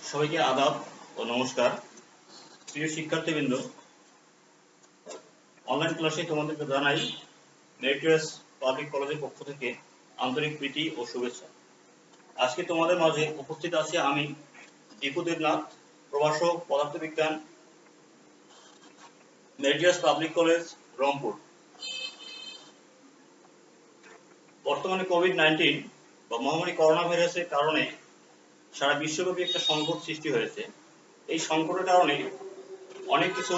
সবাইকে আদাব ও নমস্কার। প্রিয় শিক্ষার্থীবৃন্দ, অনলাইন ক্লাসে তোমাদেরকে জানাই মেরিটোরিয়াস পাবলিক কলেজের পক্ষ থেকে আন্তরিক প্রীতি ও শুভেচ্ছা। আজকে তোমাদের মাঝে উপস্থিত আছি আমি দীপু দেবনাথ, প্রভাষক পদার্থবিজ্ঞান, মেরিটোরিয়াস পাবলিক কলেজ, রংপুর। বর্তমানে কোভিড-19 বা মহামারী করোনা ভাইরাসের কারণে সারা বিশ্বব্যাপী একটা সংকট সৃষ্টি হয়েছে। এই সংকটের কারণে অনেক কিছু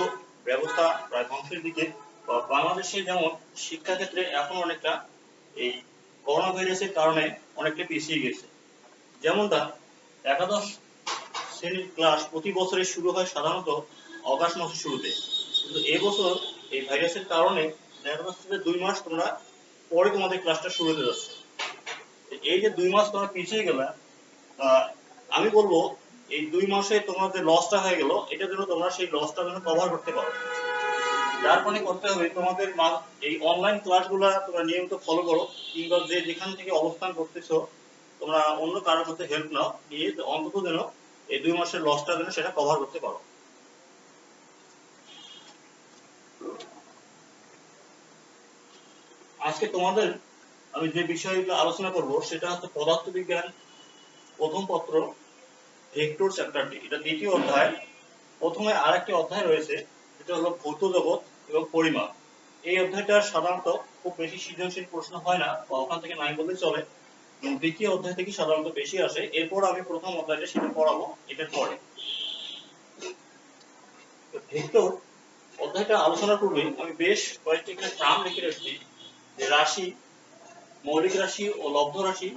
ব্যবস্থা প্রায় ধ্বংসের দিকে, বা বাংলাদেশে যেমন শিক্ষাক্ষেত্রে এখন অনেকটা এই করোনা ভাইরাসের কারণে অনেকটা পিছিয়ে গেছে। যেমনটা একাদশ শ্রেণীর ক্লাস প্রতি বছরে শুরু হয় সাধারণত অগাস্ট মাসের শুরুতে, কিন্তু এবছর এই ভাইরাসের কারণে দেখা যাচ্ছে যে 2 মাস তোমরা পরে তোমাদের ক্লাসটা শুরু হতে যাচ্ছে। এই যে 2 মাস তোমরা পিছিয়ে গেলে, আমি বলবো এই 2 মাসে তোমার যে লসটা হয়ে গেল, এটার জন্য তোমরা সেই লসটা যেন কভার করতে পারো। যার ফলে করতে হবে তোমাদের এই অনলাইন ক্লাসগুলো তোমরা নিয়মিত ফলো করো, কিংবা যে যেখান থেকে অবস্থান করতেছো তোমরা অন্য কারোর মধ্যে হেল্প নাও, নিয়ে অন্তত যেন এই 2 মাসের লসটা যেন সেটা কভার করতে পারো। আজকে তোমাদের আমি যে বিষয়গুলো আলোচনা করব সেটা হচ্ছে পদার্থবিজ্ঞান প্রথম পত্র ভেক্টর চ্যাপ্টারটি। এটা দ্বিতীয় অধ্যায়। প্রথমে আরেকটি অধ্যায় রয়েছে যেটা হলো ভৌত জগৎ এবং পরিমাপ। এই অধ্যায়টা সাধারণত খুব বেশি সৃজনশীল প্রশ্ন হয় না, বা ওখান থেকে নাই বললে চলে, দ্বিতীয় অধ্যায় থেকে সাধারণত বেশি আসে। এরপর আমি প্রথম অধ্যায়টা সেটা পড়াবো এটার পরে। ভেক্টর অধ্যায়টা আলোচনার পূর্বে আমি বেশ কয়েকটি টার্ম লিখে রেখেছি, যে রাশি, মৌলিক রাশি ও লব্ধ রাশি,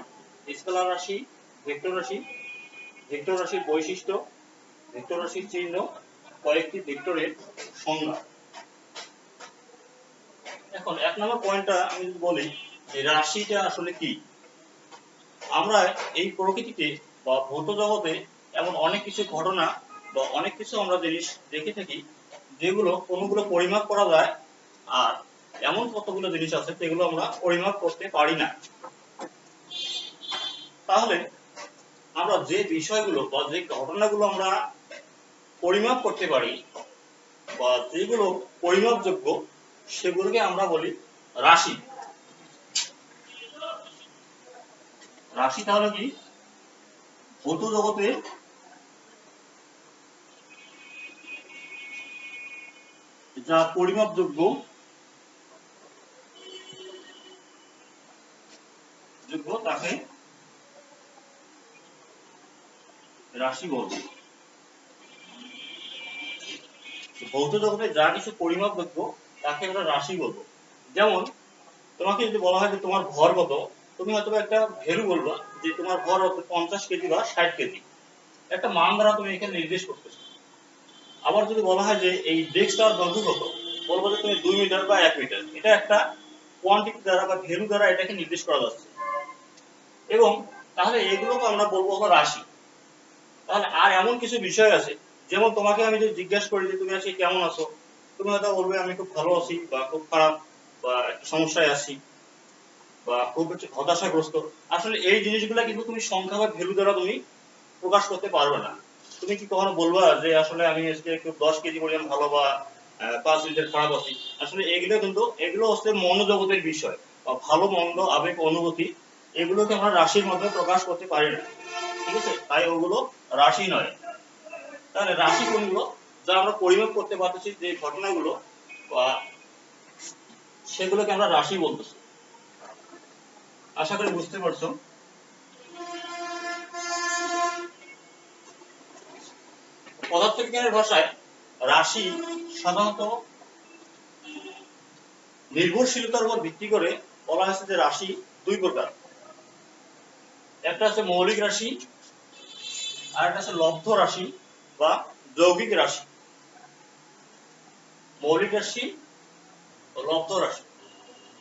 স্কেলার রাশি, ভেক্টর রাশি, ভেক্টর রাশির বৈশিষ্ট্য, ভেক্টর রাশির চিহ্ন, কয়েকটি ভেক্টরের সংজ্ঞা। এখন 1 নম্বর পয়েন্টটা আমি যদি বলি যে রাশিটা আসলে কি। আমরা এই প্রকৃতিতে বা ভৌত জগতে এমন অনেক কিছু ঘটনা বা অনেক কিছু আমরা জিনিস দেখে থাকি যেগুলো কোনোগুলো পরিমাপ করা যায়, আর এমন কতগুলো জিনিস আছে যেগুলো আমরা পরিমাপ করতে পারি না। তাহলে আমরা যে বিষয়গুলো বা যে ঘটনাগুলো আমরা পরিমাপ করতে পারি বা যেগুলো পরিমাপযোগ্য সেগুলোকে আমরা বলি রাশি। রাশি তাহলে কি? ভৌত জগতে যা পরিমাপযোগ্য তাকে রাশি বলবো। ভৌত জগতে যা কিছু পরিমাপযোগ্য তাকে আমরা রাশি বলবো। যেমন তোমাকে যদি বলা হয় যে তোমার ভর কত, তুমি হয়তো একটা ভ্যালু বলবা যে তোমার ভর হচ্ছে 50 কেজি বা 60 কেজি, একটা মান দ্বারা তুমি এখানে নির্দেশ করতেছো। আবার যদি বলা হয় যে এই ডেস্কটার দৈর্ঘ্য কত, বলবো যে তুমি 2 মিটার বা 1 মিটার, এটা একটা কোয়ান্টিটি দ্বারা বা ভ্যালু দ্বারা এটাকে নির্দেশ করা যাচ্ছে। এবং তাহলে এগুলোকে আমরা বলবো হলো রাশি। তাহলে আর এমন কিছু বিষয় আছে, যেমন তোমাকে আমি যদি জিজ্ঞাসা করি যে তুমি আজকে কেমন আছো, তুমি হয়তো বলবে আমি খুব ভালো আছি, বা খুব খারাপ, বা একটু সমস্যায় আছি, বা খুব একটু হতাশাগ্রস্ত। আসলে এই জিনিসগুলো কিন্তু তুমি সংখ্যা বা ভ্যালু দ্বারা তুমি প্রকাশ করতে পারবে না। তুমি কি কখনো বলবা যে আসলে আমি আজকে একটু 10 কেজি পরিমাণ ভালো, বা 5 লিটার খারাপ আছি? আসলে এগুলো হচ্ছে মনোজগতের বিষয়, বা ভালো মন্দ আবেগ অনুভূতি, এগুলোকে আমরা রাশির মাধ্যমে প্রকাশ করতে পারি না। ঠিক আছে, তাই ওগুলো রাশি নয়। তাহলে রাশি কোনগুলো? যা আমরা পরিমাপ করতে পারতেছি, যে ঘটনাগুলো বা সেগুলোকে আমরা রাশি বলতেছি। আশা করি বুঝতে পারছো। পদার্থবিজ্ঞানের ভাষায় রাশি সাধারণত নির্ভরশীলতার উপর ভিত্তি করে বলা হয়েছে যে রাশি 2 প্রকার। একটা হচ্ছে মৌলিক রাশি, আর একটা হচ্ছে লব্ধ রাশি বা যৌগিক রাশি। মৌলিক রাশি ও লব্ধ রাশি,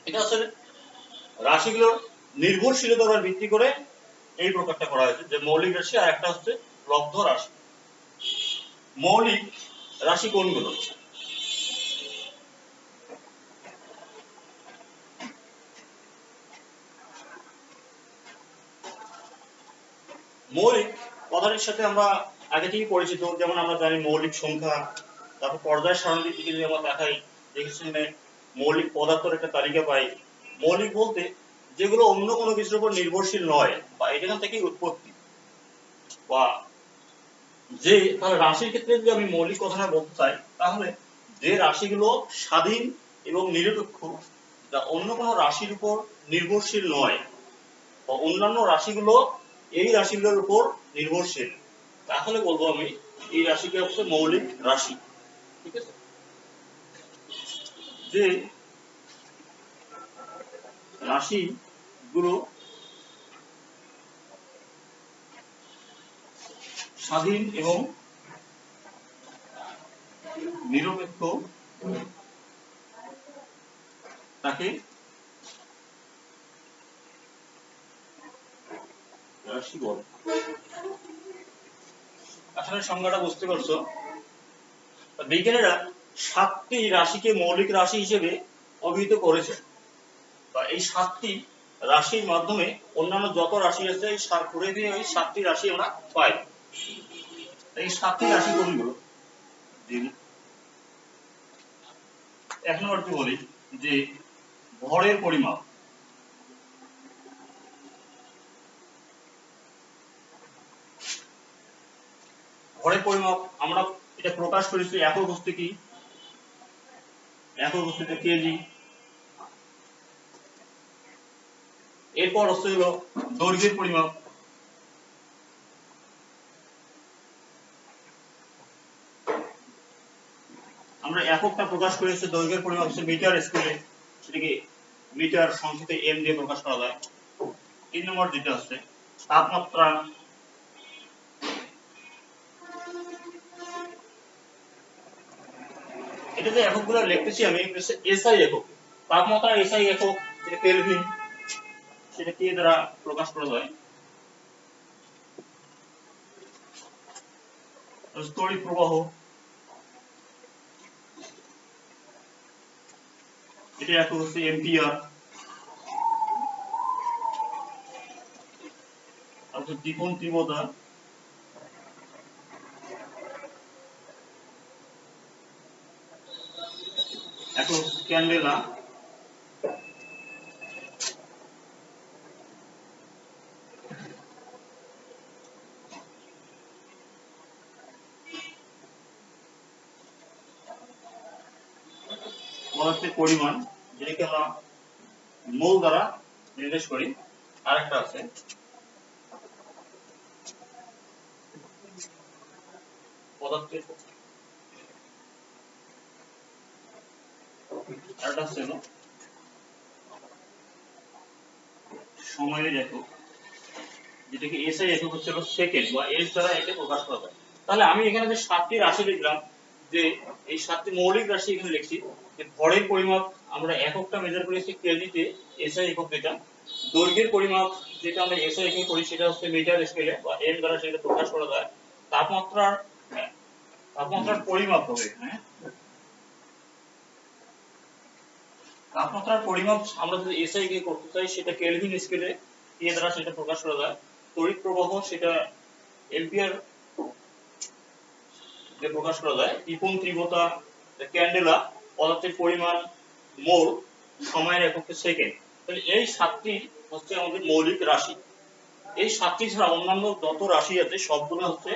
এটা হচ্ছে রাশিগুলোর নির্ভরশীলতার উপর ভিত্তি করে এই প্রকারটা করা হয়েছে, যে মৌলিক রাশি, আর একটা হচ্ছে লব্ধ রাশি। মৌলিক রাশি কোনগুলো? মৌলিক কথাটির সাথে আমরা আগে থেকেই পরিচিত, যেমন আমরা জানি মৌলিক সংখ্যা, তারপর পর্যায় সারণীর দিকে যদি আমরা দেখাই, সেখানে মৌলিক পদার্থের একটা তালিকা পাই। মৌলিক বলতে যেগুলো অন্য কোনো কিছুর উপর নির্ভরশীল নয়, বা এখান থেকেই উৎপত্তি, বা যে তাহলে রাশির ক্ষেত্রে যদি আমি মৌলিক কথাটা বলতে চাই, তাহলে যে রাশিগুলো স্বাধীন এবং নিরপেক্ষ, যা অন্য কোনো রাশির উপর নির্ভরশীল নয়, বা অন্যান্য রাশিগুলো এই রাশিগুলোর উপর নির্ভরশীল, তাহলে বলবো আমি এই রাশিকে হচ্ছে মৌলিক রাশি। ঠিক আছে? যে রাশিগুলো স্বাধীন এবং নিরপেক্ষ তাকে রাশি বলে। আসলে সংজ্ঞাটা বুঝতে পারছো? বিজ্ঞানীরা 7টি রাশিকে মৌলিক রাশি হিসেবে অভিহিত করেছে, বা এই 7টি রাশির মাধ্যমে অন্যান্য যত রাশি আছে এই ঘুরে ফিরে ওই 7টি রাশি আমরা পাই। এই 7টি রাশি কোনগুলো? এক নম্বরটি বলি যে ভরের পরিমাপ। ভরের পরিমাপ আমরা এটা প্রকাশ করেছি একক বস্তু কি? একক বস্তুতে কেজি। এরপর হচ্ছে হলো দৈর্ঘ্যের পরিমাপ। আমরা এককটা প্রকাশ করেছি দৈর্ঘ্যের পরিমাপ হচ্ছে মিটার স্কেলে, সেটাকে মিটার সংক্ষেপে এম দিয়ে প্রকাশ করা যায়। 3 নম্বর যেটা হচ্ছে তাপমাত্রা। এটা যে এককগুলো লিখতেছি আমি এসআই একক, তাপমাত্রা এসআই একক, যেটা কেলভিন, সেটা কি দ্বারা প্রকাশ করা যায়? তড়িৎ প্রবাহ, এটা একক হচ্ছে এম্পিয়ার। তারপর দীপন তীব্রতা, একক ক্যান্ডেলা। পদার্থের পরিমাণ, যেটাকে আমরা মোল দ্বারা নির্দেশ করি। আরেকটা আছে পদার্থের, আরেকটা হচ্ছে সময়ের একক, যেটাকে এসআই একক হচ্ছে সেকেন্ড, বা এস দ্বারা একে প্রকাশ করা যায়। তাহলে আমি এখানে যে 7টি রাশি লিখলাম, যে এই 7টি মৌলিক রাশি এখানে লিখছি, যে ভরের পরিমাপ আমরা এককটা মেজার করেছি কেজিতে, এসআই একক যেটা। দৈর্ঘ্যের পরিমাপ যেটা আমরা এসআই একক করি সেটা হচ্ছে মিটার স্কেলে, বা এম দ্বারা সেটা প্রকাশ করা যায়। তাপমাত্রার পরিমাপ হবে, হ্যাঁ, তাপমাত্রার পরিমাপ আমরা যদি এসআই কে করতে চাই সেটা কেলভিন স্কেলে, এ দ্বারা সেটা প্রকাশ করা যায়। তড়িৎ প্রবাহ সেটা এম্পিয়ার দিয়ে প্রকাশ করা যায়। দীপন তীব্রতা ক্যান্ডেলা, পদার্থের পরিমাণ মোল, সময়ের একক সেকেন্ড। তাহলে এই 7টি হচ্ছে আমাদের মৌলিক রাশি। এই 7টি ছাড়া অন্যান্য যত রাশি আছে সবগুলো হচ্ছে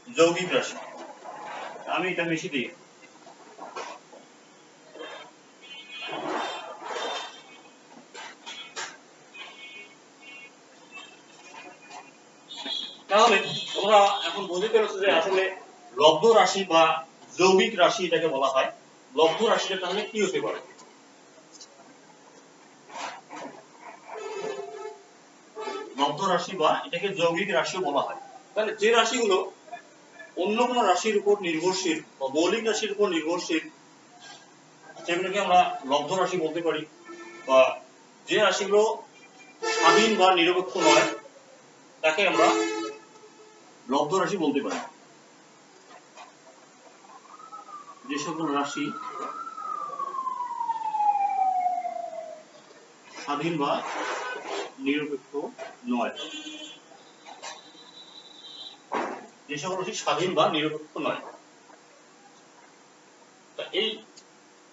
যৌগিক রাশি। আমি এটা মিশিয়ে দিই। তাহলে তোমরা এখন বুঝতে পেরেছো যে আসলে লব্ধ রাশি বা যৌগিক রাশি এটাকে বলা হয়। লব্ধ রাশিটা তাহলে কি হতে পারে? লব্ধ রাশি বা এটাকে যৌগিক রাশিও বলা হয়। তাহলে যে রাশিগুলো অন্য কোনো রাশির উপর নির্ভরশীল বা মৌলিক রাশির উপর নির্ভরশীল, সেগুলোকে আমরা লব্ধ রাশি বলতে পারি। বা যে রাশিগুলো স্বাধীন বা নিরপেক্ষ নয়, তাকে আমরা লব্ধ রাশি বলতে পারি। যে সকল রাশি স্বাধীন বা নিরপেক্ষ নয়। যে সকল রাশি স্বাধীন বা নিরপেক্ষ নয়। তা এই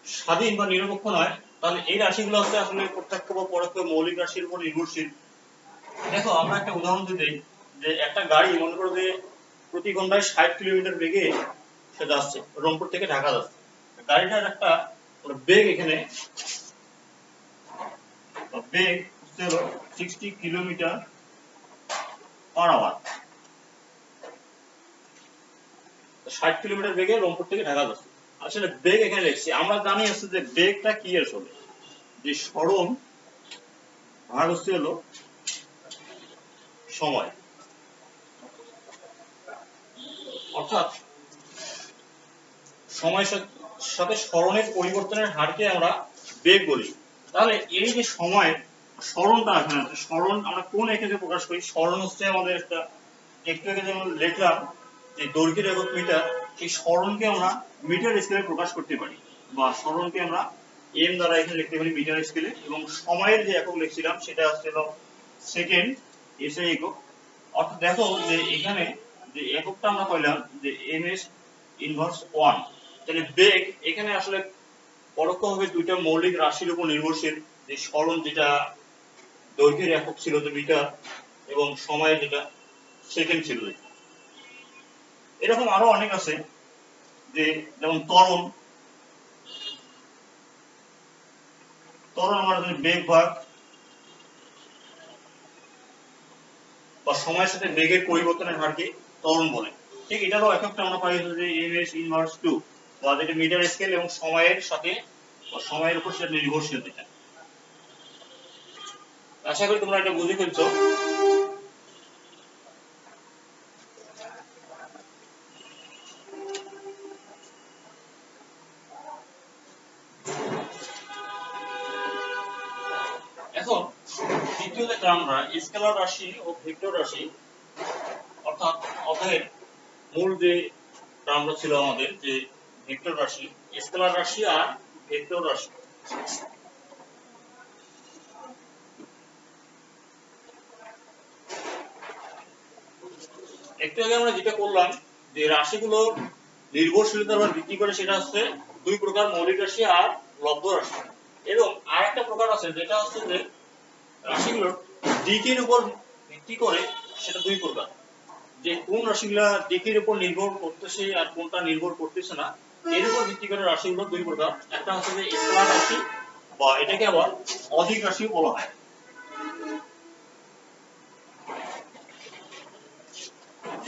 স্বাধীন বা নিরপেক্ষ নয়, তাহলে এই রাশিগুলো হচ্ছে আসলে প্রত্যক্ষ বা পরোক্ষ মৌলিক রাশির উপর নির্ভরশীল। দেখো আমরা একটা উদাহরণ দিই, যে একটা গাড়ি মনে করো যে প্রতি ঘন্টায় 60 কিলোমিটার বেগে সে যাচ্ছে, রংপুর থেকে ঢাকা যাচ্ছে। গাড়িটার একটা বেগ এখানে বেগ হচ্ছে 60 কিলোমিটার পার আওয়ার, 60 কিলোমিটার বেগে রংপুর থেকে ঢাকা যাচ্ছে। আসলে বেগ এখানে লিখছি, আমরা জানি আছে যে বেগটা কি আসলে, যে সরণ ভাগ হচ্ছে হলো সময়, অর্থাৎ সময়ের সাথে সরণের পরিবর্তনের হারকে আমরা বেগ বলি। তাহলে এই যে সময় সরণটা এখানে আছে, সরণ আমরা কোন এককে প্রকাশ করি? সরণ হচ্ছে আমাদের একটা একটু আগে যেমন লিখলাম যে দৈর্ঘ্যের একক মিটার, এই সরণকে আমরা মিটার স্কেলে প্রকাশ করতে পারি, বা সরণকে আমরা এম দ্বারা এখানে লিখতে পারি মিটার স্কেলে, এবং সময়ের যে একক লিখছিলাম সেটা হচ্ছে সেকেন্ড এসআই একক। অর্থাৎ দেখো যে এখানে যে এককটা আমরা পাইলাম যে এমএস ইনভার্স 1, তাহলে বেগ এখানে আসলে পরোক্ষভাবে দুইটা মৌলিক রাশির উপর নির্ভরশীল, যে সরণ যেটা দৈর্ঘ্যের একক ছিল যে মিটার, এবং সময়ের যেটা সেকেন্ড ছিল। এরকম আরো অনেক আছে, যে যেমন ত্বরণ, আমরা বেগ ভাগ বা সময়ের সাথে বেগের পরিবর্তনের হারকে ত্বরণ বলে। ঠিক এটারও এককটা আমরা পাই যে এমএস ইনভার্স 2, বা যেটা মিটার স্কেল এবং সময়ের সাথে বা সময়ের উপর সেটা নির্ভরশীল। যেটা আশা করি তোমরা এটা বুঝে ফেলছো। এখন দ্বিতীয় যে আমরা স্কেলার রাশি ও ভেক্টর রাশি, অর্থাৎ অধ্যায়ের মূল যে টার্মটা ছিল আমাদের যে ভেক্টর রাশি, স্কেলার রাশি আর ভেক্টর রাশি। একটু আগে আমরা যেটা করলাম যে রাশিগুলো নির্ভরশীলতার উপর ভিত্তি করে, সেটা হচ্ছে দুই প্রকার, মৌলিক রাশি আর লব্ধ রাশি। এবং আর একটা প্রকার আছে যেটা হচ্ছে যে রাশিগুলোর দিকের উপর ভিত্তি করে, সেটা দুই প্রকার, যে কোন রাশিগুলা দিকের উপর নির্ভর করতেছে আর কোনটা নির্ভর করতেছে না, এর উপর ভিত্তি করে রাশিগুলো দুই প্রকার। একটা হচ্ছে যে স্কেলার রাশি, বা এটাকে আবার অধিক রাশিও বলা হয়।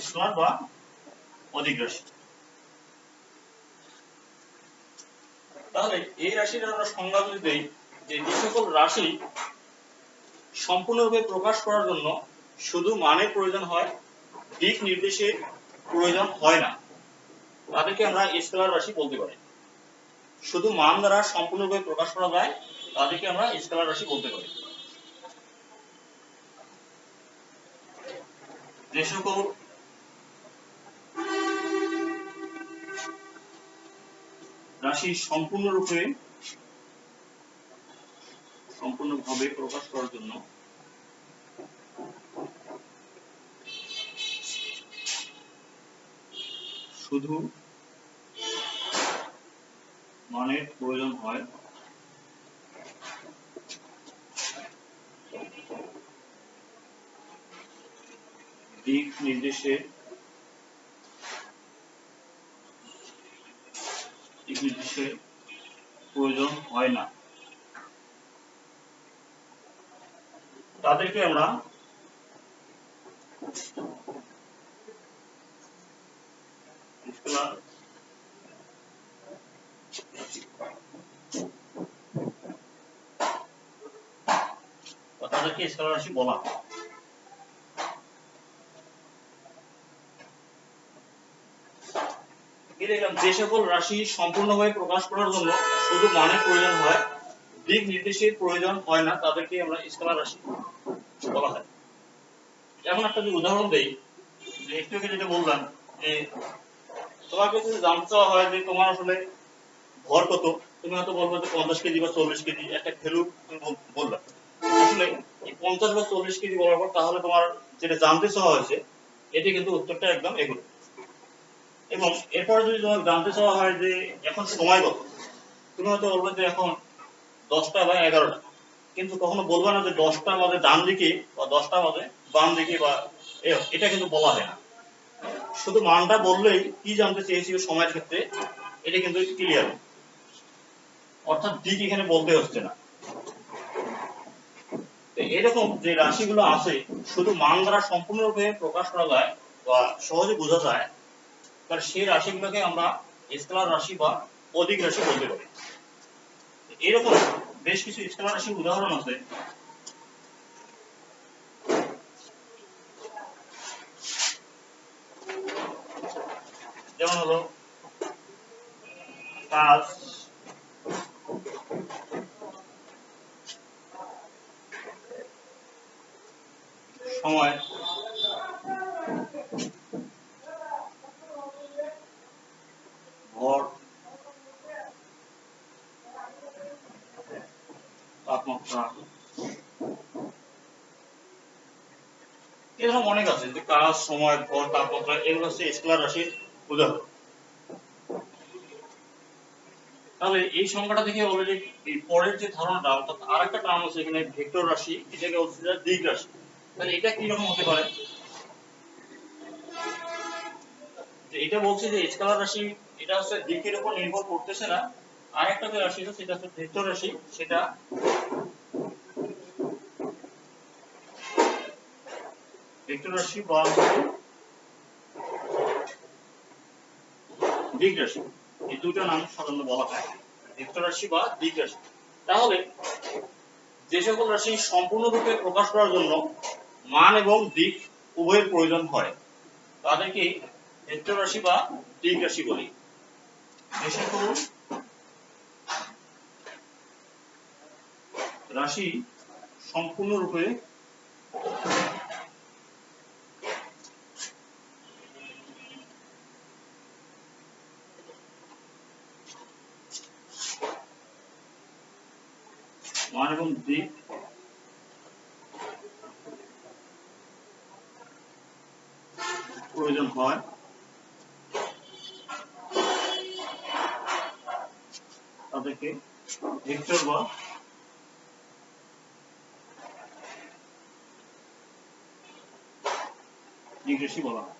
স্কেলার বা অধিক রাশি। তাহলে এই রাশির আমরা সংজ্ঞা যদি দেই, যে সকল রাশি সম্পূর্ণরূপে প্রকাশ করার জন্য শুধু মানের প্রয়োজন হয়, দিক নির্দেশের প্রয়োজন হয় না, তাদেরকে আমরা স্কেলার রাশি বলতে পারি। শুধু মান দ্বারা সম্পূর্ণরূপে প্রকাশ করা যায়, তাদেরকে আমরা স্কেলার রাশি বলতে পারি। যে সকল রাশি সম্পূর্ণভাবে প্রকাশ করার জন্য শুধু মানের প্রয়োজন হয়, দিক নির্দেশের প্রয়োজন হয় না, তাদেরকে আমরা স্কেলার রাশি বলা হয়। যে সকল রাশি সম্পূর্ণভাবে প্রকাশ করার জন্য শুধু মানের প্রয়োজন হয়, দিক নির্দেশের প্রয়োজন হয় না, তাদেরকে আমরা স্কেলার রাশি বলা হয়। যেমন একটা উদাহরণ দেই, যে একটু আগে যেটা বললাম, যে তোমাকে যদি জানতে চাওয়া হয় যে তোমার আসলে ভর কত, তুমি হয়তো বলবো যে 50 কেজি বা 40 কেজি, একটা ভ্যালু তুমি বলবে। আসলে এই 50 বা 40 কেজি বলার পর তাহলে তোমার যেটা জানতে চাওয়া হয়েছে, এটি কিন্তু উত্তরটা একদম এগুলো। এবং এরপরে যদি তোমাকে জানতে চাওয়া হয় যে এখন সময় কত, তুমি হয়তো বলবে যে এখন 10টা বা 11টা, কিন্তু কখনো বলবে না যে 10টা বাজে ডান দিকে বা 10টা বাজে বাম দিকে, বা এটা কিন্তু বলা হয় না। শুধু মানটা বললেই কি জানতে চেয়েছিল সময়ের ক্ষেত্রে এটা কিন্তু ক্লিয়ার, অর্থাৎ দিক এখানে বলতে হচ্ছে না। এরকম যে রাশিগুলো আছে শুধু মান দ্বারা সম্পূর্ণরূপে প্রকাশ করা যায় বা সহজে বোঝা যায়, তাহলে সেই রাশিগুলোকে আমরা স্কেলার রাশি বা অধিক রাশি বলতে পারি। এরকম বেশ কিছু স্কেলার রাশির উদাহরণ আছে। যেমন হলো কাজ, সময়, ভর, তাপমাত্রা, এরকম অনেক আছে যে কাজ, সময়, ভর, তাপমাত্রা, এগুলো হচ্ছে স্কেলার রাশির উদাহরণ। তাহলে এই সংখ্যাটা থেকে অলরেডি এই পরের যে ধারণাটা, অর্থাৎ আরেকটা টার্ম আছে এখানে ভেক্টর রাশি, এটাকে হচ্ছে দিক রাশি। তাহলে এটা কি রকম হতে পারে? এটা বলছে যে স্কেলার রাশি এটা হচ্ছে দিকের উপর নির্ভর করতেছে না, আরেকটা যে রাশি আছে সেটা হচ্ছে ভেক্টর রাশি, সেটা ভেক্টর রাশি বা দিক রাশি, এই দুটো নাম সাধারণত বলা হয় ভেক্টর রাশি বা দিক রাশি। তাহলে যে সকল রাশি সম্পূর্ণরূপে প্রকাশ করার জন্য মান এবং দিক উভয়ের প্রয়োজন হয় তাদেরকে ভেক্টর রাশি বা দিক রাশি বলি। যে সকল রাশি সম্পূর্ণরূপে মান এবং দিক প্রয়োজন হয় তাদেরকে ভেক্টর বা দিক রাশি বলা হয়।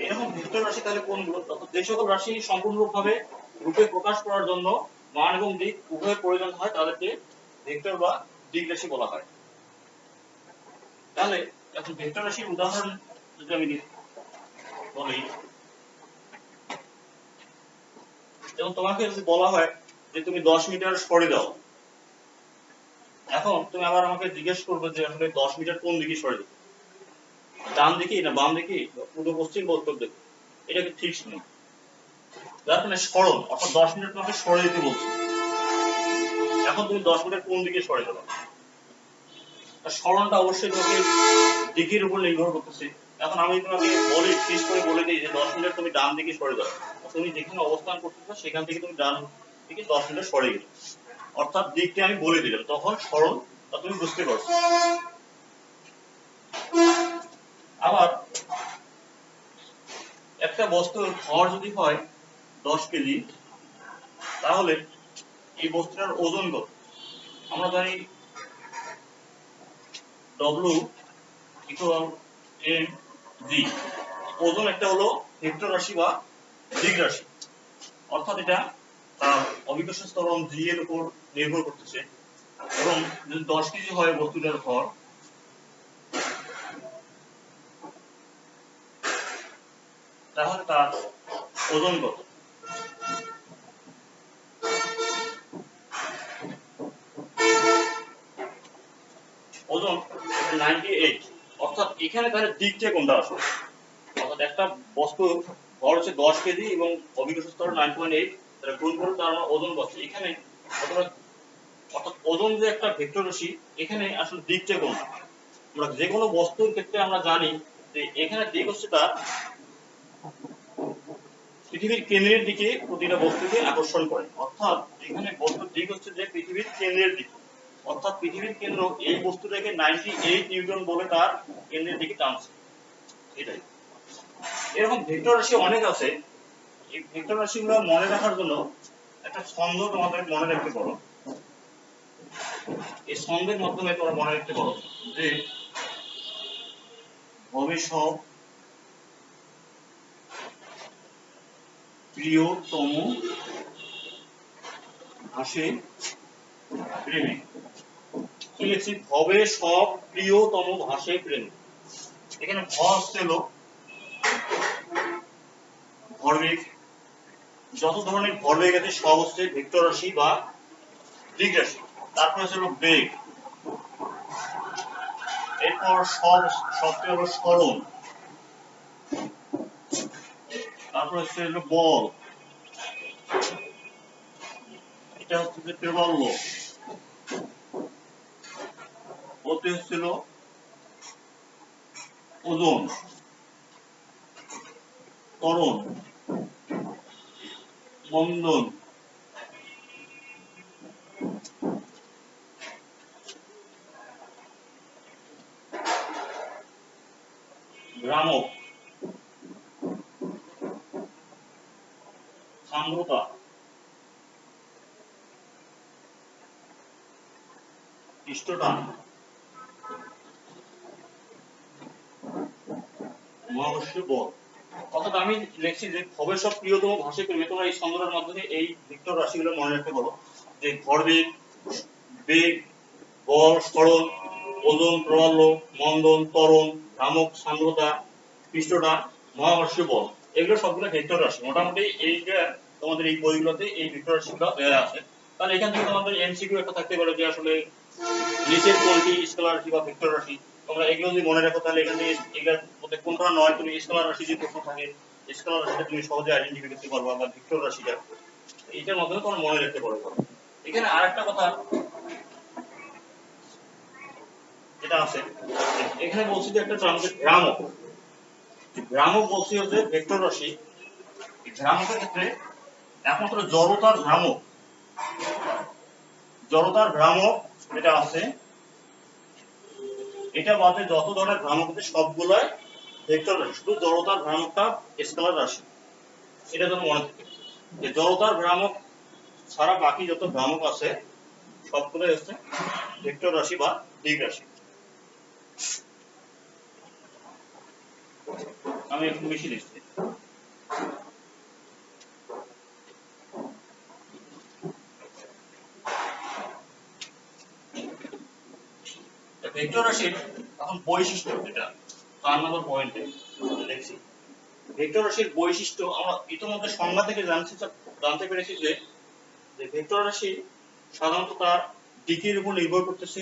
এরকম ভেক্টর রাশি তাহলে কোনগুলো? যে সকল রাশি সম্পূর্ণরূপভাবে রূপে প্রকাশ করার জন্য মান এবং দিক উভয়ের প্রয়োজন হয় তাদেরকে ভেক্টর বা দিক রাশি বলা হয়। তাহলে এখন ভেক্টর রাশির উদাহরণ যদি আমি বলি, যেমন তোমাকে যদি বলা হয় যে তুমি 10 মিটার সরে দাও, এখন তুমি আবার আমাকে জিজ্ঞেস করবে যে আসলে 10 মিটার কোন দিকে সরে দিতে, ডান দিকে না বাম দিকে, পূর্ব পশ্চিম বা উত্তর দিকে, এটা কি ঠিক নেই। যার মানে সরণ, অর্থাৎ 10 মিটার তোমাকে সরে দিতে বলছে, এখন তুমি 10 মিটার কোন দিকে সরে দেবা, সরণটা অবশ্যই তোমাকে দিকের উপর নির্ভর করতেছে। এখন আমি তোমাকে বলি, ফিক্স করে বলে দিই যে 10 মিটার তুমি ডান দিকে সরে দাও, তুমি যেখানে অবস্থান করতেছো সেখান থেকে তুমি ডান দিকে 10 মিটার সরে গেলে, অর্থাৎ দিকটা আমি বলে দিলাম, তখন সরণ তুমি বুঝতে পারছো। আবার একটা বস্তুর ভর যদি হয় 10 কেজি, তাহলে এই বস্তুটার ওজন কত? আমরা জানি W ইকুয়াল mg। ওজন একটা হলো ভেক্টর রাশি বা দিক রাশি, অর্থাৎ এটা অভিকর্ষ ত্বরণ g এর উপর নির্ভর করতেছে, এবং যদি 10 কেজি হয় বস্তুটার ভর, তাহলে তার ওজন কত? ওজন 98। অর্থাৎ এখানে তাহলে দিকটা কোনটা আসবে? অর্থাৎ একটা বস্তুর ভর হচ্ছে 10 কেজি এবং অভিকর্ষ ত্বরণ 9.8, তাহলে গুণ করে তার ওজন কত এখানে, অর্থাৎ ওজন যে একটা ভেক্টর রাশি, এখানে আসলে দিকটা কোনটা? আমরা যে কোনো বস্তুর ক্ষেত্রে আমরা জানি যে এখানে দিক হচ্ছে তার পৃথিবীর কেন্দ্রের দিকে প্রতিটা বস্তুকে আকর্ষণ করে, অর্থাৎ এখানে বস্তুর দিক হচ্ছে যে পৃথিবীর কেন্দ্রের দিকে, অর্থাৎ পৃথিবীর কেন্দ্র এই বস্তুটাকে 98 নিউটন বলে তার কেন্দ্রের দিকে টানছে। এটাই। এরকম ভেক্টর রাশি অনেক আছে। এই ভেক্টর রাশিগুলো মনে রাখার জন্য একটা ছন্দ তোমাদের মনে রাখতে পারো। এই ছন্দের মাধ্যমে তোমরা মনে রাখতে পারো যে ভবিষ্যৎ প্রিয়তম ভাসে প্রেমে। কি লিখছি? ভবে সব প্রিয়তম ভাসে প্রেমে। এখানে ভ ছিল ভরবেগ, যত ধরনের ভরবেগ আছে সব হচ্ছে ভেক্টর রাশি বা দিক রাশি। তারপরে ছিল বেগ, এরপর সবটি হলো সরণ, তারপর হচ্ছে বল, এটা হচ্ছে যে প্রেবল্য, ওতে হচ্ছিল ওজন, ত্বরণ, মন্দন, ভ্রামক, সান্দ্রতা, পৃষ্ঠটান, মহাকর্ষীয় বল। অর্থাৎ আমি লিখছি যে ভবের সব প্রিয়তম ভাসে প্রেমে। তোমরা এই ছন্দটার মাধ্যমে এই ভেক্টর রাশিগুলো মনে রাখতে পারো যে ভরবেগ, বেগ, বল, সরণ, ওজন, প্রবাল্য, মন্দন, ত্বরণ, ভ্রামক, সান্দ্রতা, পৃষ্ঠটান, মহাকর্ষীয় বল। এগুলো সবগুলো ভেক্টর রাশি। মোটামুটি এইটা তোমাদের এই বইগুলোতে এই ভেক্টর রাশিগুলো দেওয়া আছে। তাহলে এখান থেকে তোমাদের এমসিকিউ একটা থাকতে পারে যে আসলে নিচের কোনটি স্কেলার রাশি বা ভেক্টর রাশি। তোমরা এগুলো যদি মনে রাখো তাহলে এখান থেকে এগুলোর মধ্যে কোনটা নয় তুমি স্কেলার রাশি যদি প্রশ্ন থাকে স্কেলার রাশিটা তুমি সহজে আইডেন্টিফাই করতে পারবা বা ভেক্টর রাশিটা এইটার মাধ্যমে তোমরা মনে রাখতে পারবে। এখানে আরেকটা কথা যেটা আছে, এখানে বলছি যে একটা টার্ম ভ্রামক। ভ্রামক বলছি হচ্ছে ভেক্টর রাশি। ভ্রামকের ক্ষেত্রে একমাত্র জড়তার ভ্রামক, জড়তার ভ্রামক যেটা আছে এটা বাদে যত ধরনের ভ্রামক আছে সবগুলাই ভেক্টর রাশি। শুধু জড়তার ভ্রামকটা স্কেলার রাশি। এটা যেন মনে থাকে যে জড়তার ভ্রামক ছাড়া বাকি যত ভ্রামক আছে সবগুলোই হচ্ছে ভেক্টর রাশি বা দিক রাশি। আমি একটু বেশি লিখছি। ভেক্টর রাশির এখন বৈশিষ্ট্য যেটা 4 নম্বর পয়েন্টে লিখছি। ভেক্টর রাশির বৈশিষ্ট্য আমরা ইতিমধ্যে সংজ্ঞা থেকে জানতে পেরেছি যে ভেক্টর রাশি সাধারণত তার দিকের উপর নির্ভর করতেছে,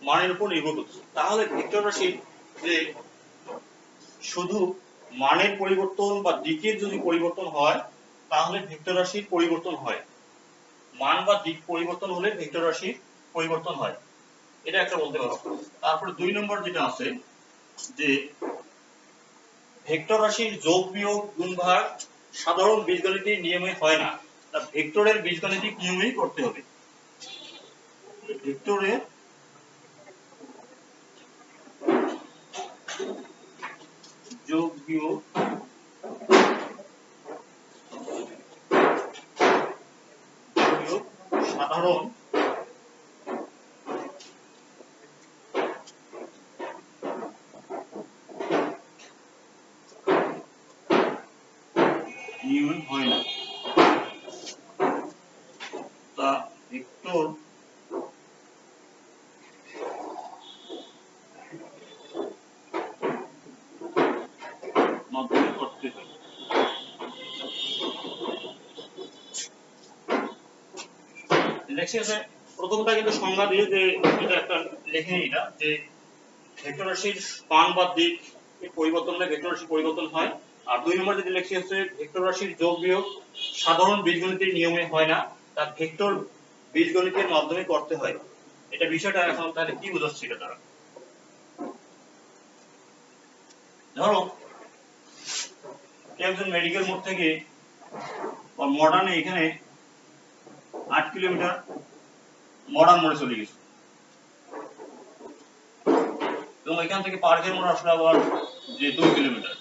মানের উপর নির্ভর করতেছে। তাহলে ভেক্টর রাশির যে শুধু মানের পরিবর্তন বা দিকের যদি পরিবর্তন হয় তাহলে ভেক্টর রাশির পরিবর্তন হয়। মান বা দিক পরিবর্তন হলে ভেক্টর রাশির পরিবর্তন হয়, এটা একটা বলতে পারো। তারপরে 2 নম্বর যেটা আছে যে ভেক্টর রাশির যোগ বিয়োগ গুণ ভাগ সাধারণ বীজগণিতের নিয়মে হয় না, তা ভেক্টরের বীজগণিতিক নিয়মেই করতে হবে। ভেক্টরের যোগ বিয়োগ সাধারণ নিয়মে হয় না, তা ভেক্টর মাধ্যমে করতে হয়। দেখছি আছে প্রথমটা কিন্তু সংজ্ঞা দিয়ে যে এটা একটা লেখে এটা যে ভেক্টর রাশির মান বা দিক পরিবর্তন হলে ভেক্টর রাশি পরিবর্তন হয়। আর 2 নম্বর যেটা লেখছি হচ্ছে ভেক্টর রাশির যোগ বিয়োগ সাধারণ বীজগণিতের নিয়মে হয় না, তা ভেক্টর বীজগণিতের মাধ্যমে করতে হয়। এটা বিষয়টা এখন তাহলে কি বোঝাচ্ছিল তারা? ধরো একজন মেডিকেল মোড় থেকে বা মডার্নে এখানে 8 কিলোমিটার মডার্ন মোড়ে চলে গেছে। এবং এখান থেকে পার্কের মোড় আসলে আবার যে 2 কিলোমিটার।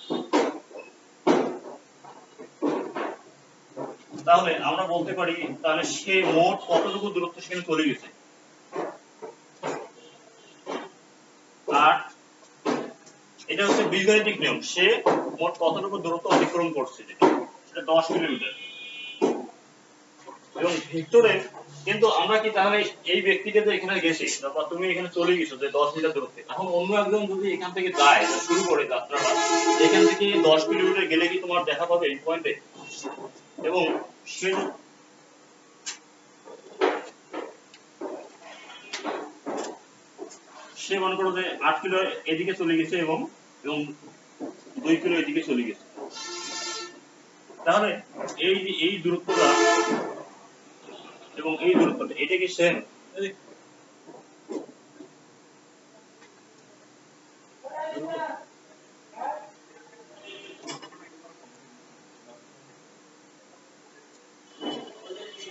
তাহলে আমরা বলতে পারি তাহলে সে মোট কতটুকু দূরত্ব সেখানে চলে গেছে। আর এটা হচ্ছে বীজগাণিতিক নিয়ম, সে মোট কতটুকু দূরত্ব অতিক্রম করছে, সেটা 10 কিলোমিটার। এবং ভিক্টরে কিন্তু আমরা কি তাহলে এই ব্যক্তিটা তো এখানে গেছে, তারপর তুমি এখানে চলে গেছো যে 10 মিটার দূরত্বে, এখন অন্য একজন যদি এখান থেকে যায় শুরু করে যাত্রাটা, এখান থেকে 10 কিলোমিটার গেলে কি তোমার দেখা পাবে এই পয়েন্টে? এবং সে মনে করো যে 8 কিলো এদিকে চলে গেছে এবং 2 কিলো এদিকে চলে গেছে, তাহলে এই দূরত্বটা এবং এই দূরত্বটা এটা কি সেম?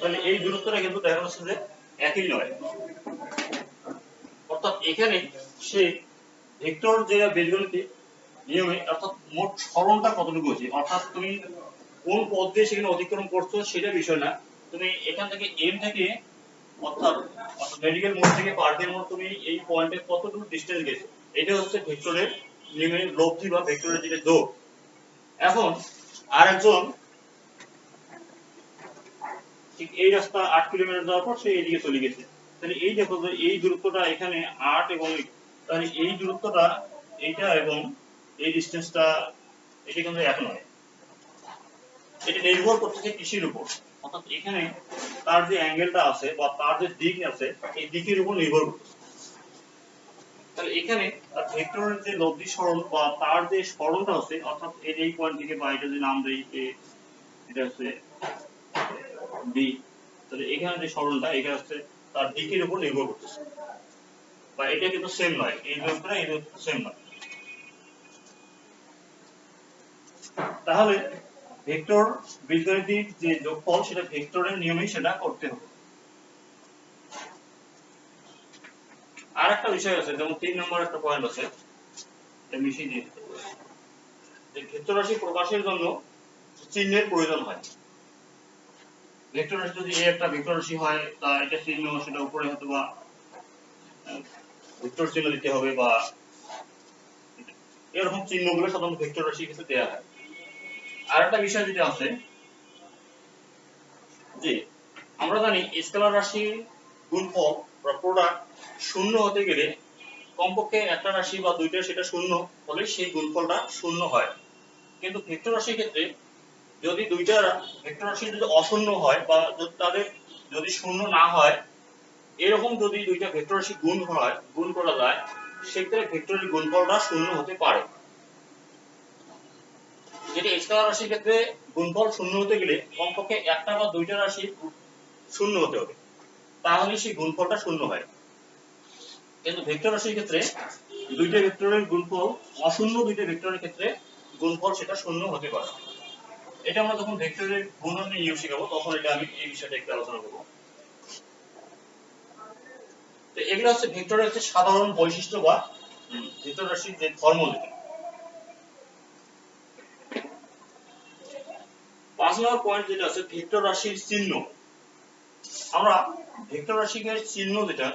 তাহলে এই দূরত্বটা কিন্তু দেখা যাচ্ছে যে একই নয়, অর্থাৎ এখানে সে ভেক্টর যে বীজগণিতিক নিয়মে অর্থাৎ মোট সরণটা কতটুকু হচ্ছে, অর্থাৎ তুমি কোন পথ দিয়ে সেখানে অতিক্রম করছো সেটা বিষয় না, তুমি এখান থেকে এম থেকে অর্থাৎ মেডিকেল মোড় থেকে পার্কের মোড় তুমি এই পয়েন্টে কতটুকু ডিসটেন্স গেছো, এটা হচ্ছে ভেক্টরের নিয়মের লব্ধি বা ভেক্টরের যেটা যোগ। এখন আরেকজন ঠিক এই রাস্তা 8 কিলোমিটার যাওয়ার পর সে এদিকে চলে গেছে, তাহলে এই দেখো যে এই দূরত্বটা এখানে 8 এবং তাহলে এই দূরত্বটা এইটা এবং এই ডিসটেন্সটা এটা কিন্তু এক নয়, এটা নির্ভর করতেছে কৃষির উপর, অর্থাৎ এখানে তার যে অ্যাঙ্গেলটা আছে বা তার যে দিক আছে এই দিকের উপর নির্ভর করতেছে। তাহলে এখানে তার ভেক্টরের যে লব্ধি সরণ বা তার যে সরণটা আছে, অর্থাৎ এই পয়েন্ট থেকে বা এটা যে নাম দেই এটা হচ্ছে বি, তাহলে এখানে যে সরণটা এটা হচ্ছে তার দিকের উপর নির্ভর করতেছে, বা এটা কিন্তু সেম নয়, এই দূরত্বটা এই দূরত্ব সেম নয়। তাহলে ভেক্টর বীজগাণিতিক যে যোগফল সেটা ভেক্টরের নিয়মেই সেটা করতে হবে। আর একটা বিষয় আছে, যেমন 3 নম্বর একটা পয়েন্ট আছে, এটা মিশিয়ে দিয়ে যে ভেক্টর রাশি প্রকাশের জন্য চিহ্নের প্রয়োজন হয়। ভেক্টর রাশি যদি একটা ভেক্টর রাশি হয় তা এটা চিহ্ন সেটা উপরে হয়তো বা ভেক্টর চিহ্ন দিতে হবে, বা এরকম চিহ্নগুলো সাধারণত ভেক্টর রাশির ক্ষেত্রে দেওয়া হয়। আর একটা বিষয় যেটা আছে যে আমরা জানি স্কেলার রাশির গুণফল বা প্রোডাক্ট শূন্য হতে গেলে কমপক্ষে একটা রাশি বা দুইটা সেটা শূন্য হলে সেই গুণফলটা শূন্য হয়, কিন্তু ভেক্টর রাশির ক্ষেত্রে যদি দুইটা ভেক্টর রাশি যদি অশূন্য হয় বা তাদের যদি শূন্য না হয়, এরকম যদি দুইটা ভেক্টর রাশি গুণ করা যায়, সেক্ষেত্রে ভেক্টরের গুণফলটা শূন্য হতে পারে। যেটা স্কেলার রাশির ক্ষেত্রে গুণফল শূন্য হতে গেলে কমপক্ষে একটা বা দুইটা রাশি শূন্য হতে হবে, তাহলে সেই গুণফলটা শূন্য হয়। কিন্তু ভেক্টর রাশির ক্ষেত্রে দুইটা ভেক্টরের গুণফল অশূন্য দুইটা ভেক্টরের ক্ষেত্রে গুণফল সেটা শূন্য হতে পারে। এটা আমরা যখন ভেক্টরের গুণন নিয়ে শিখাবো তখন এটা আমি এই বিষয়টা একটু আলোচনা করব। তো এগুলো হচ্ছে ভেক্টরের হচ্ছে সাধারণ বৈশিষ্ট্য বা ভেক্টর রাশির যে ধর্ম যেটা। 5 নম্বর পয়েন্ট যেটা আছে ভেক্টর রাশির চিহ্ন। আমরা ভেক্টর রাশির চিহ্ন যেটা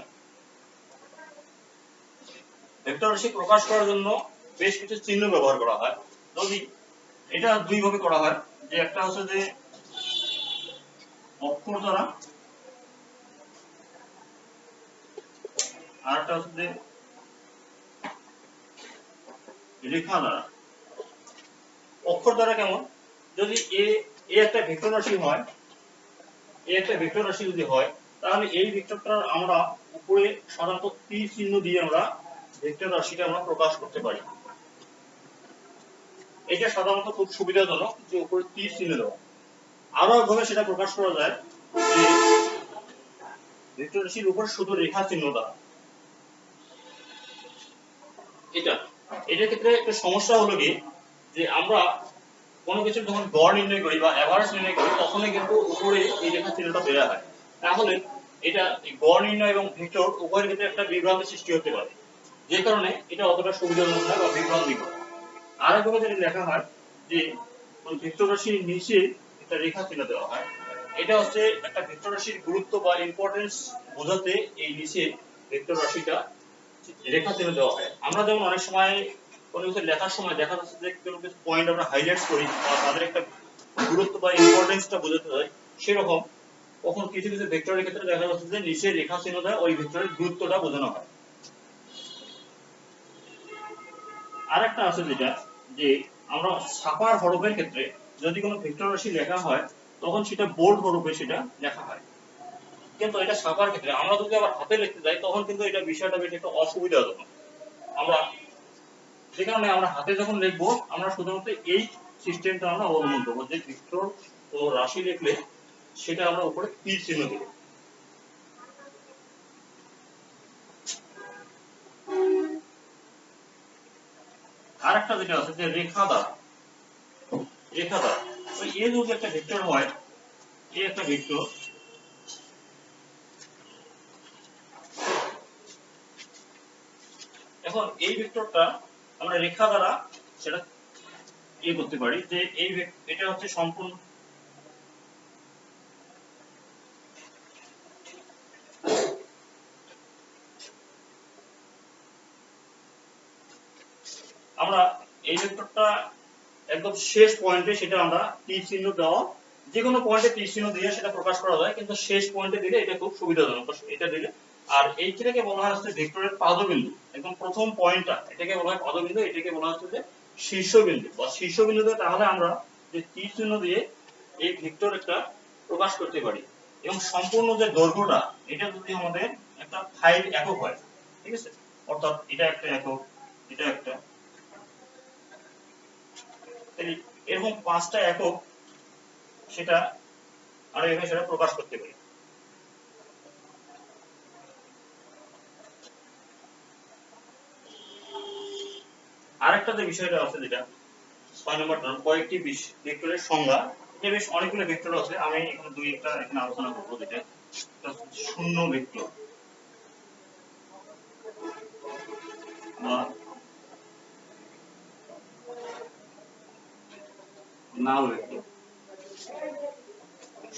ভেক্টর রাশি প্রকাশ করার জন্য বেশ কিছু চিহ্ন ব্যবহার করা হয়। যদি এটা দুই ভাবে করা হয়, যে একটা হচ্ছে যে অক্ষর দ্বারা, আর একটা হচ্ছে যে রেখা দ্বারা। অক্ষর দ্বারা কেমন, যদি এ একটা ভেক্টর রাশি হয়, এ একটা ভেক্টর রাশি যদি হয়, তাহলে এই ভেক্টরটা আমরা উপরে সাধারণত তীর চিহ্ন দিয়ে আমরা ভেক্টর রাশিটা আমরা প্রকাশ করতে পারি। এটা সাধারণত খুব সুবিধাজনক যে উপরে তীর চিহ্ন দেওয়া। আরো একভাবে সেটা প্রকাশ করা যায় যে ভেক্টর রাশির উপরে শুধু রেখা চিহ্ন দ্বারা। এটার ক্ষেত্রে একটা সমস্যা হলো কি, যে আমরা কোনো কিছু যখন গড় নির্ণয় করি বা এভারেজ নির্ণয় করি তখনই কিন্তু উপরে এই রেখা চিহ্নটা বের হয়, তাহলে এটা গড় নির্ণয় এবং ভেক্টর উভয়ের ক্ষেত্রে একটা বিভ্রান্তি সৃষ্টি হতে পারে। যে কারণে এটা অতটা সুবিধাজনক নয় বা বিভ্রান্তিকর। আরেকভাবে যদি লেখা হয় যে ভেক্টর রাশির নিচে একটা রেখা চিহ্ন দেওয়া হয়, এটা হচ্ছে একটা ভেক্টর রাশির গুরুত্ব বা ইম্পর্টেন্স বোঝাতে এই নিচে ভেক্টর রাশিটা রেখা চিহ্ন দেওয়া হয়। আমরা যেমন অনেক সময় কোনো কিছু লেখার সময় দেখা যাচ্ছে যে কোনো কিছু পয়েন্ট আমরা হাইলাইট করি বা তাদের একটা গুরুত্ব বা ইম্পর্টেন্সটা বোঝাতে হয়, সেরকম তখন কিছু কিছু ভেক্টরের ক্ষেত্রে দেখা যাচ্ছে যে নিচে রেখা চিহ্ন দেয় ওই ভেক্টরের গুরুত্বটা বোঝানো হয়। আরেকটা আছে যেটা যে আমরা ছাপার হরফের ক্ষেত্রে যদি কোনো ভেক্টর রাশি লেখা হয় তখন সেটা বোল্ড হরফে সেটা লেখা হয়, কিন্তু এটা ছাপার ক্ষেত্রে আমরা যদি আবার হাতে লিখতে যাই তখন কিন্তু এটা বিষয়টা বেশ একটা অসুবিধাজনক। আমরা যে কারণে আমরা হাতে যখন লিখবো আমরা শুধুমাত্র এই সিস্টেমটা আমরা অবলম্বন করবো যে ভেক্টর ও রাশি লিখলে সেটা আমরা উপরে তীর চিহ্ন দেবো। আরেকটা যেটা আছে যে রেখা দ্বারা, রেখা দ্বারা ওই এ যদি একটা ভেক্টর হয়, এ একটা ভেক্টর, এখন এই ভেক্টরটা আমরা রেখা দ্বারা সেটা ইয়ে করতে পারি যে এই এটা হচ্ছে সম্পূর্ণ আমরা এই ভেক্টরটা একদম শেষ পয়েন্টে সেটা আমরা তীর চিহ্ন দেওয়া, যে কোনো পয়েন্টে তীর চিহ্ন দিয়ে সেটা প্রকাশ করা যায়, কিন্তু শেষ পয়েন্টে দিলে এটা খুব সুবিধাজনক এটা দিলে। আর এইটাকে বলা হচ্ছে ভেক্টরের পাদবিন্দু, একদম প্রথম পয়েন্টটা এটাকে বলা হয় পাদবিন্দু, এটাকে বলা হচ্ছে যে শীর্ষবিন্দু বা শীর্ষবিন্দুতে তাহলে আমরা যে তীর চিহ্ন দিয়ে এই ভেক্টর একটা প্রকাশ করতে পারি। এবং সম্পূর্ণ যে দৈর্ঘ্যটা এটা যদি আমাদের একটা 5 একক হয়, ঠিক আছে, অর্থাৎ এটা একটা একক, এটা একটা, এরকম 5টা একক সেটা আমরা এখানে সেটা প্রকাশ করতে পারি। আরেকটা যে বিষয়টা আছে যেটা 6 নম্বর টার্ম কয়েকটি ভেক্টরের সংজ্ঞা, এটা বেশ অনেকগুলো ভেক্টর আছে, আমি এখানে দুই একটা এখানে আলোচনা করব। যেটা শূন্য ভেক্টর বা নাল ভেক্টর।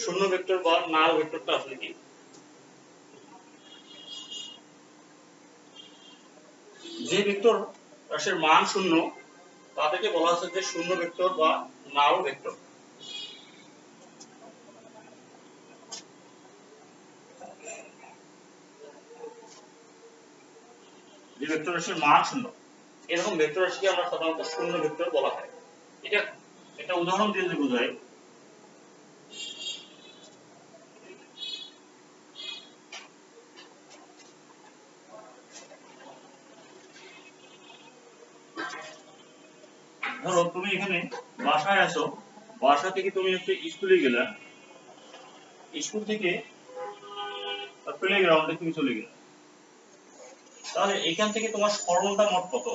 শূন্য ভেক্টর বা নাল ভেক্টরটা আসলে কি? যে ভেক্টর রাশির মান শূন্য তাদেরকে বলা হচ্ছে যে শূন্য ভেক্টর বা নাল ভেক্টর। যে ভেক্টর রাশির মান শূন্য, এরকম ভেক্টর রাশিকে আমরা সাধারণত শূন্য ভেক্টর বলা হয়। এটা একটা উদাহরণ দিয়ে যদি বোঝায়, ধরো তুমি এখানে বাসায় আছো, বাসা থেকে তুমি হচ্ছে স্কুলে গেলা, স্কুল থেকে প্লে গ্রাউন্ডে তুমি চলে গেলে, তাহলে এখান থেকে তোমার সরলতা মোট কত?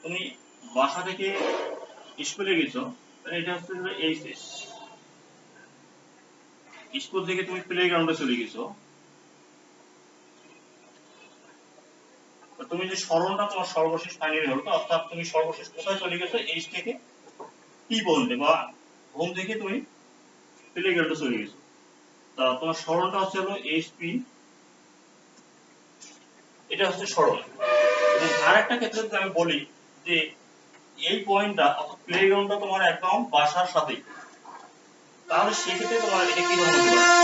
তুমি বাসা থেকে স্কুলে গেছো, তাহলে এটা হচ্ছে এইচএস। স্কুল থেকে তুমি প্লে গ্রাউন্ডে চলে গেছো, তুমি যে সরলটা তোমার সর্বশেষ ফাইনাল হলো, অর্থাৎ তুমি সর্বশেষ কোথায় চলে গেছো? এইচ থেকে পি পয়েন্টে বা হোম থেকে তুমি প্লে গ্রাউন্ডে চলে গেছো। তা তোমার সরলটা হচ্ছে হলো এইচপি, এটা হচ্ছে সরল। এবং আরেকটা ক্ষেত্রে যদি আমি বলি যে এই পয়েন্টটা অর্থাৎ প্লেগ্রাউন্ডটা তোমার একদম বাসার সাথেই, তাহলে সেক্ষেত্রে তোমার এটা কি রকম হতে পারে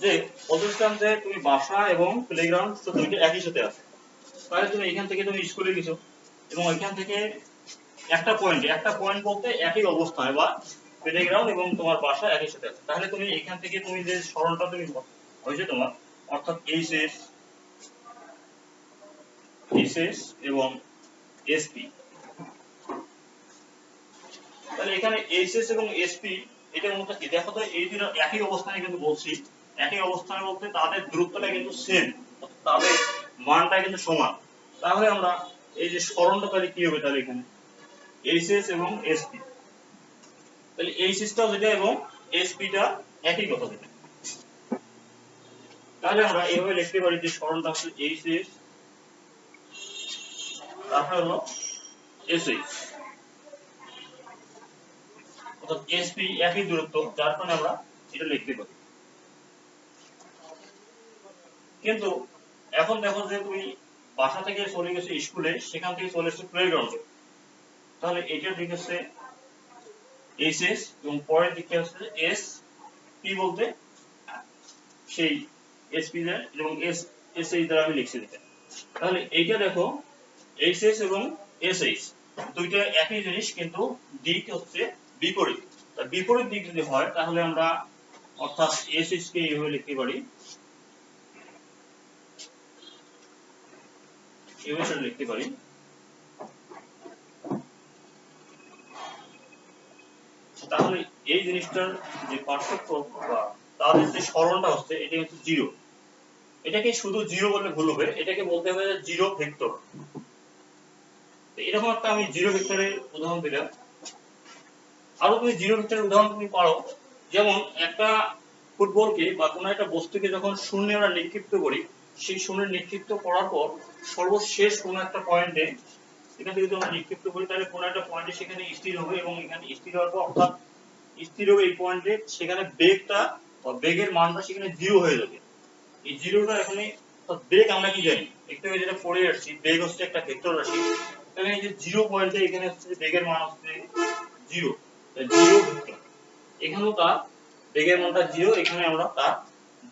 যে বলছিলাম যে তুমি বাসা এবং প্লেগ্রাউন্ড দুইটা একই সাথে আছে, তাহলে তুমি এখান থেকে তুমি স্কুলে গেছো এবং এখান থেকে একটা পয়েন্ট বলতে একই অবস্থানে বা প্লেগ্রাউন্ড এবং তোমার বাসা একই সাথে আছে, তাহলে তুমি এখান থেকে তুমি যে সরলটা তুমি হয়েছে তোমার, অর্থাৎ এইচএস, এইচএস এবং এসপি, তাহলে এখানে এইচএস এবং এসপি এটার মধ্যে কি দেখো তো, এই দুটো একই অবস্থানে কিন্তু বলছি, একই অবস্থানে বলতে তাদের দূরত্বটা কিন্তু সেম, তাদের মানটা কিন্তু সমান। তাহলে আমরা এই যে সরণটা তাহলে কি হবে তাহলে এখানে এইচএস এবং এসপি, তাহলে এইচএসটাও যেটা এবং এসপিটা একই কথা যেটা, তাহলে আমরা এইভাবে লিখতে পারি যে সরণটা হচ্ছে এইচএস তারপরে হলো এসএইচ, অর্থাৎ এসপি একই দূরত্ব, যার কারণে আমরা এটা লিখতে পারি। কিন্তু এখন দেখো যে তুমি বাসা থেকে চলে গেছো স্কুলে, সেখান থেকে চলে এসছো প্লেগ্রাউন্ডে, তাহলে এটার দিক হচ্ছে এইচএস এবং পরের দিকে হচ্ছে এস পি বলতে সেই এসপি দ্বারা এবং এসএইচ দ্বারা আমি লিখছি দিতে। তাহলে এইটা দেখো এইচএস এবং এসএইচ দুইটা একই জিনিস, কিন্তু দিক হচ্ছে বিপরীত। তা বিপরীত দিক যদি হয় তাহলে আমরা অর্থাৎ এসএইচ কে এইভাবে লিখতে পারি, এইভাবে লিখতে পারি। তাহলে এই জিনিসটার যে পার্থক্য বা তাদের যে সরণটা হচ্ছে এটা হচ্ছে জিরো। এটাকে শুধু জিরো বললে ভুল হবে, এটাকে বলতে হবে জিরো ভেক্টর। এরকম একটা আমি জিরো ভেক্টরের উদাহরণ দিলাম। আরো তুমি জিরো ভেক্টরের উদাহরণ তুমি পারো, যেমন একটা ফুটবলকে বা কোনো একটা বস্তুকে যখন শূন্যে আমরা নিক্ষিপ্ত করি, সেই শূন্যে নিক্ষিপ্ত করার পর সর্বশেষ কোনো একটা পয়েন্টে এখান থেকে যদি আমরা নিক্ষিপ্ত করি, তাহলে কোনো একটা পয়েন্টে সেখানে স্থির হবে এবং এখানে স্থির হওয়ার পর অর্থাৎ স্থির হবে এই পয়েন্টে, সেখানে বেগটা বা বেগের মানটা সেখানে জিরো হয়ে যাবে। এই জিরোটা এখানে বেগ আমরা কি জানি, একটু আগে যেটা পড়ে আসছি, বেগ হচ্ছে একটা ভেক্টর রাশি। তাহলে এই যে জিরো পয়েন্টে এখানে হচ্ছে বেগের মান হচ্ছে জিরো, জিরো ভেক্টর। এখানেও তার বেগের মানটা জিরো, এখানে আমরা তার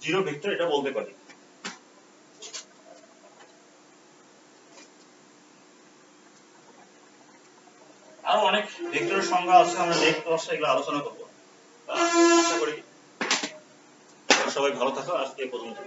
জিরো ভেক্টর এটা বলতে পারি। আরো অনেক ভেক্টরের সংজ্ঞা আছে, আমরা নেক্সট ক্লাসে এগুলো আলোচনা করবো। আশা করি সবাই ভালো থাকো, আজকে এই পর্যন্ত।